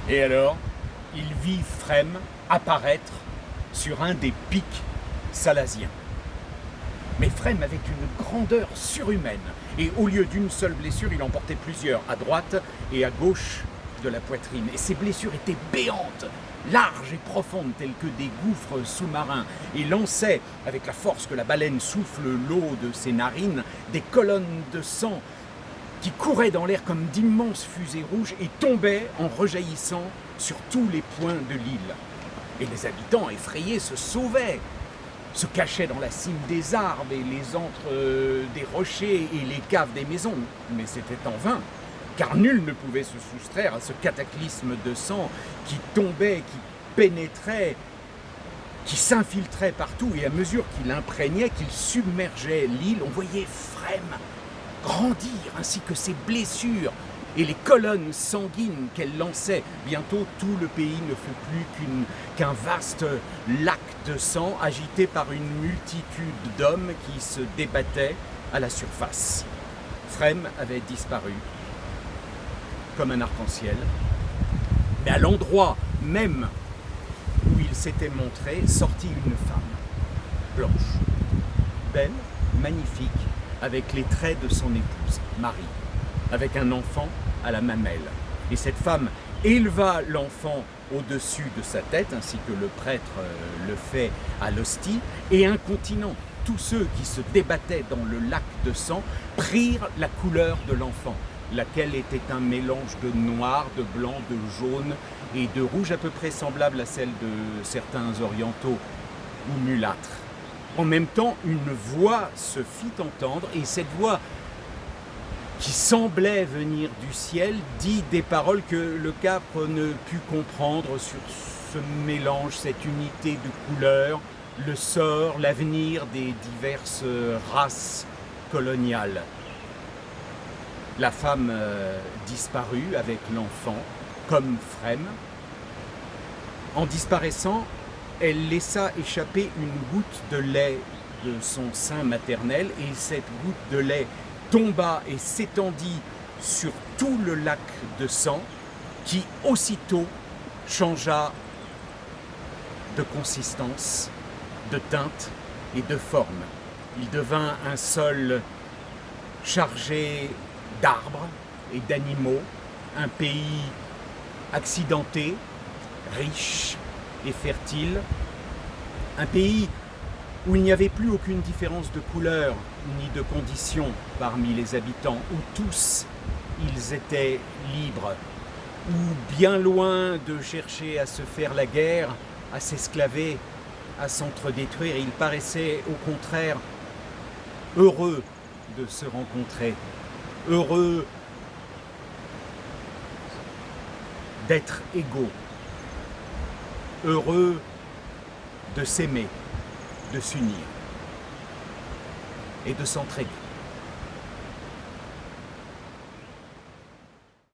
Et alors, il vit Phrème apparaître sur un des pics salasiens. Mais Phrème avait une grandeur surhumaine, et au lieu d'une seule blessure, il en portait plusieurs, à droite et à gauche de la poitrine. Et ces blessures étaient béantes, larges et profondes, telles que des gouffres sous-marins, et lançaient, avec la force que la baleine souffle l'eau de ses narines, des colonnes de sang qui couraient dans l'air comme d'immenses fusées rouges et tombaient en rejaillissant sur tous les points de l'île. Et les habitants, effrayés, se sauvaient, se cachaient dans la cime des arbres et les antres des rochers et les caves des maisons. Mais c'était en vain, car nul ne pouvait se soustraire à ce cataclysme de sang qui tombait, qui pénétrait, qui s'infiltrait partout, et à mesure qu'il imprégnait, qu'il submergeait l'île, on voyait Phrème grandir, ainsi que ses blessures et les colonnes sanguines qu'elle lançait. Bientôt, tout le pays ne fut plus qu'un vaste lac de sang agité par une multitude d'hommes qui se débattaient à la surface. Phrème avait disparu, comme un arc-en-ciel, mais à l'endroit même où il s'était montré, sortit une femme, blanche, belle, magnifique, avec les traits de son épouse, Marie, avec un enfant à la mamelle. Et cette femme éleva l'enfant au-dessus de sa tête, ainsi que le prêtre le fait à l'hostie, et incontinent, tous ceux qui se débattaient dans le lac de sang prirent la couleur de l'enfant, laquelle était un mélange de noir, de blanc, de jaune et de rouge, à peu près semblable à celle de certains orientaux ou mulâtres. En même temps, une voix se fit entendre, et cette voix, qui semblait venir du ciel, dit des paroles que le capre ne put comprendre sur ce mélange, cette unité de couleurs, le sort, l'avenir des diverses races coloniales. La femme disparut avec l'enfant, comme Phrème. En disparaissant, elle laissa échapper une goutte de lait de son sein maternel, et cette goutte de lait tomba et s'étendit sur tout le lac de sang, qui aussitôt changea de consistance, de teinte et de forme. Il devint un sol chargé d'arbres et d'animaux, un pays accidenté, riche et fertile, un pays où il n'y avait plus aucune différence de couleur ni de condition parmi les habitants, où tous ils étaient libres, où bien loin de chercher à se faire la guerre, à s'esclaver, à s'entre-détruire, ils paraissaient au contraire heureux de se rencontrer, heureux d'être égaux, heureux de s'aimer, de s'unir et de s'entraider.